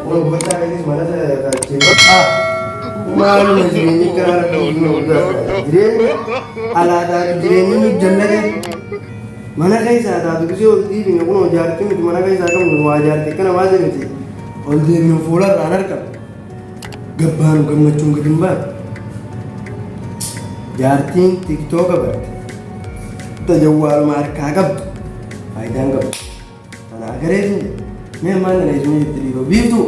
Kun bocah ini mana saya cakap malu jadi kan jadi ala ada jadi jannah mana kaya saya ada tu sih di sini aku wajar tu itu mana kaya saya kamu wajar tu kan wajar itu all dia ni fular ranar kan gaban macam kedimban jarting TikTok apa tajawal mar kagab faida ngab ana agare ni mana ni semua itu bitu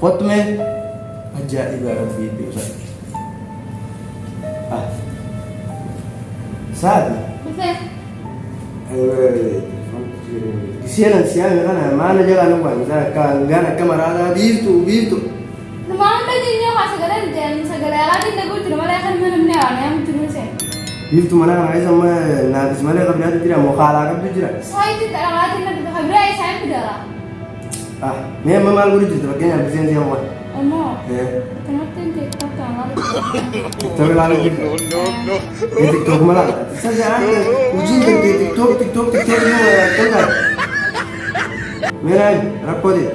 قط में अजाइब अरब भी बेसा साथ kesianan siang kan mana jalan bang saya kan gana kamarada bitu Namaan tadinya pas segala lagi tak gue cuma lihat kan mana yang terus ya. bitu mana kan sama nafis mana kan dia tidak mau kalah kan tu tidak Saya tidak lagi nak berhabis saya tidak. Ni memang guru cerita kayaknya bisa dia mau. Amma. Kenapa TikTok tak ada? TikTok lalu gitu. TikTok malah. Saya ada uji dengan TikTok ni kan. Merai, rakor dia.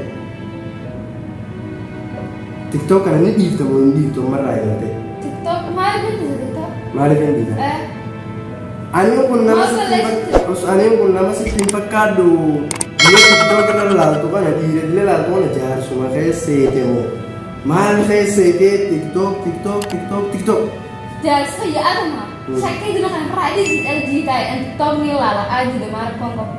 TikTok kan ni itu marai nanti. TikTok mana pun TikTok. Mari kan dia. Ane pun nama si timpak kado. Dia TikTok kan lalu tu kan dia lalu tu kan jar semua kayak setemu. Mal kayak sete TikTok. Jadi saya ada mah. Saya kayak dulu kan pernah di TikTok ni lah aja deh marah kongkong.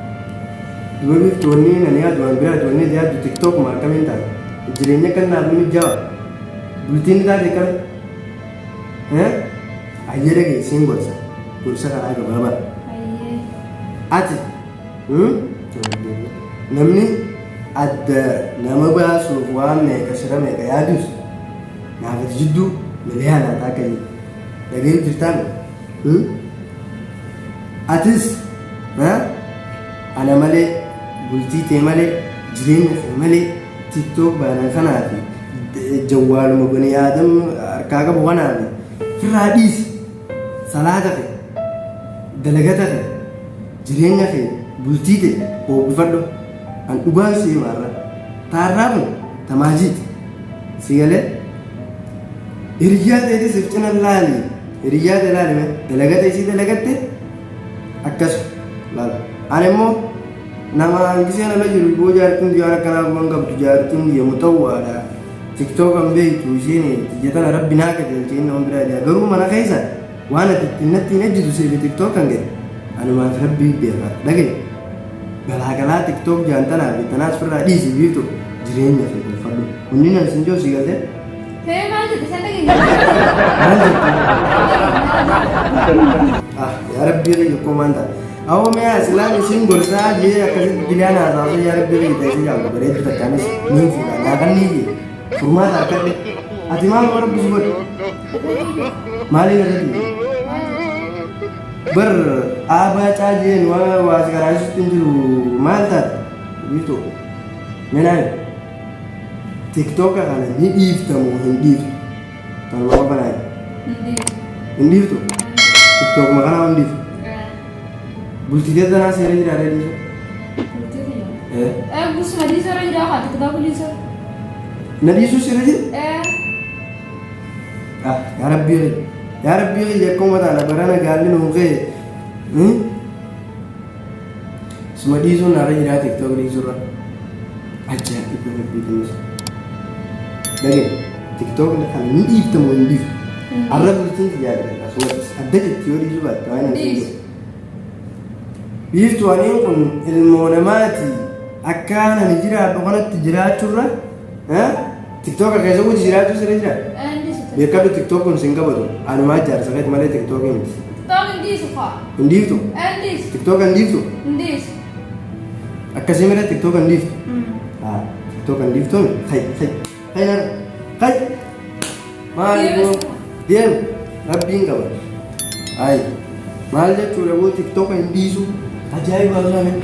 Dua itu ni nanya dua ni dia di TikTok marah minta. Jadinya kan nabi jawab. Bulletin dah dekat. Aja lagi simbol sah. Kursa kan ada berapa? Aja. Namni ada nama bahasa Suwan mereka serah mereka yadus. Nah berjudu melihat tak kali. Lagi cerita. Atis, ana male bulti te male jirin male TikTok bana kana fi jawal mo bani adam kaga bwana ni fi hadis salata fi dalagata fi jirin fi bulti te o bifado an uban si mara tarabu tamajid sigale irjaa de siftina lali irjaa lali dalagata isi dalagate akas lal anemo nama angkisena la jiru bo jartun diara kana bangam jartun dia mutawala TikTok ambe tu sini tijatan rabbina ka deltin on brada garu mana kaisa wana tinati najidu se TikTok kange anu ma rabbi be lagi balagala TikTok jantana bitanas fara disi bitu jirenya fi fadu unina sinjo sigade Saya malu tu saya lagi. Ya Rabbi ri komanda awo me islami single saje akasi dilana azabu ya Rabbi ri ta siya ko bare ta kanis min fu na kan ni furma ta kadde atimal ko Rabbi subhanahu mali ga dadi bar aba caje wa segara tinjuru malta gitu menai TikTok kan ni ifta mo hindi tan mo ba nay hindi tu TikTok makana hindi bulti dia dana sere jira re di bus nadi sore jira ha TikTok ni sir nadi su sere jira ya rabbi ya ko mata na barana galli no ge semua di zona re jira TikTok di zona aja itu lebih terus lagi TikTok ni kan ni ifta mo hindi arab bultin ya so ada teori juga tawana Biftu ani kun ilmonamati akana nijira bokona tijira churra TikTok ka kaisa wuji jira tu sere jira biar kado TikTok kun singa bodo anu majar sangat male TikTok ini TikTok ndi suka ndi tu ndi TikTok ndi tu ndi akasi mera TikTok ndi TikTok ndi tu kai mal go diam rabbing ka ba ai mal je chura wo TikTok ndi su ajaib banget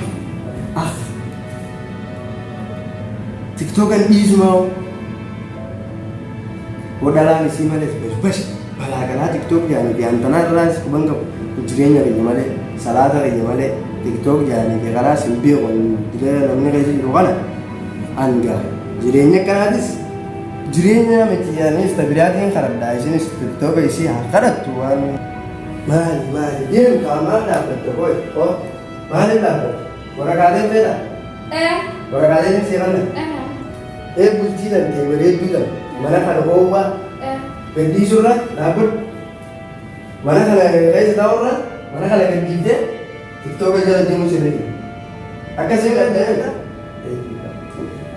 TikTok kan isu mau odalan isi male bas balagala TikTok ya ni antana ras kubangka kujirenya ni male salada ni male تيك توك يعني في خلاص البيع والدليل من غير الغلا أنجا جريني كنادس جريني متي يعني استبرادين خرب دايسين تيك توك يسيها خربت وان مالي دين كمان لا بتقول أو مالي لا ورقادين فينا ورقادين سيرنا بلتي لن تبريد بلا mana kalau bawa pergi surat dapat mana kalau guys tahu orang mana kalau kerja TikTok aja lagi musim ini akan sih ada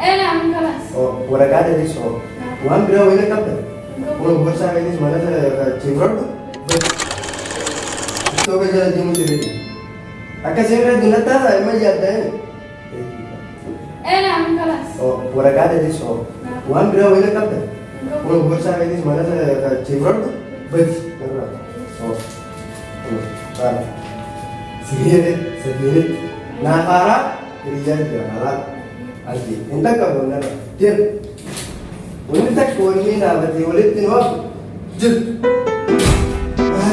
نعم خلاص oh orang ada di so wan berapa ini kapan orang berusaha ini mana saya cimrot TikTok aja lagi musim ini akan sih ada dunia tahu emang ada ini نعم خلاص oh orang ada di so wan berapa ini kapan orang berusaha ini mana saya cimrot oh sedikit nafara kerja di dalam lagi entah kapan nanti dia unik tak kau ini nak berdialog dengan jud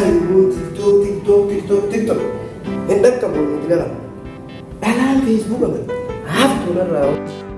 ibu TikTok entah kapan nanti dalam Facebook apa tuh lah